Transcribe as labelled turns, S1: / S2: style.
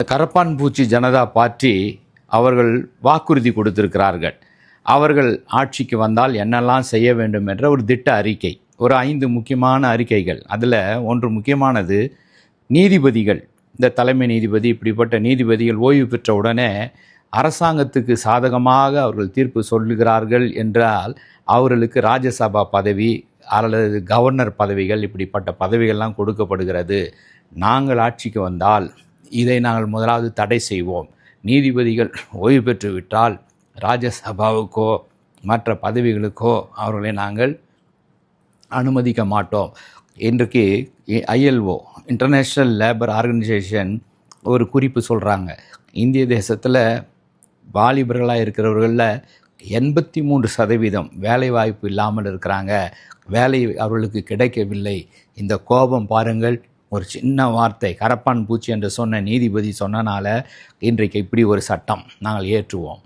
S1: கரப்பான் பூச்சி ஜனதா பார்ட்டி அவர்கள் வாக்குறுதி கொடுத்திருக்கிறார்கள். அவர்கள் ஆட்சிக்கு வந்தால் என்னெல்லாம் செய்ய வேண்டும் என்ற ஒரு திட்ட அறிக்கை, ஒரு 5 முக்கியமான அறிக்கைகள். அதில் ஒன்று முக்கியமானது, நீதிபதிகள், இந்த தலைமை நீதிபதி இப்படிப்பட்ட நீதிபதிகள் ஓய்வு பெற்ற உடனே அரசாங்கத்துக்கு சாதகமாக அவர்கள் தீர்ப்பு சொல்லுகிறார்கள் என்றால் அவர்களுக்கு ராஜ்யசபா பதவி அல்லது கவர்னர் பதவிகள் இப்படிப்பட்ட பதவிகள்லாம் கொடுக்கப்படுகிறது. நாங்கள் ஆட்சிக்கு வந்தால் இதை நாங்கள் முதலாவது தடை செய்வோம். நீதிபதிகள் ஓய்வு பெற்று விட்டால் ராஜ்யசபாவுக்கோ மற்ற பதவிகளுக்கோ அவர்களை நாங்கள் அனுமதிக்க மாட்டோம். இன்றைக்கு ILO, இன்டர்நேஷ்னல் லேபர் ஆர்கனைசேஷன், ஒரு குறிப்பு சொல்கிறாங்க. இந்திய தேசத்தில் வாலிபர்களாக இருக்கிறவர்களில் 83% வேலைவாய்ப்பு இல்லாமல் இருக்கிறாங்க. வேலை அவர்களுக்கு கிடைக்கவில்லை. இந்த கோபம் பாருங்கள், ஒரு சின்ன வார்த்தை கரப்பான் பூச்சி என்று சொன்ன நீதிபதி சொன்னனால இன்றைக்கு இப்படி ஒரு சட்டம் நாங்கள் ஏற்றுவோம்.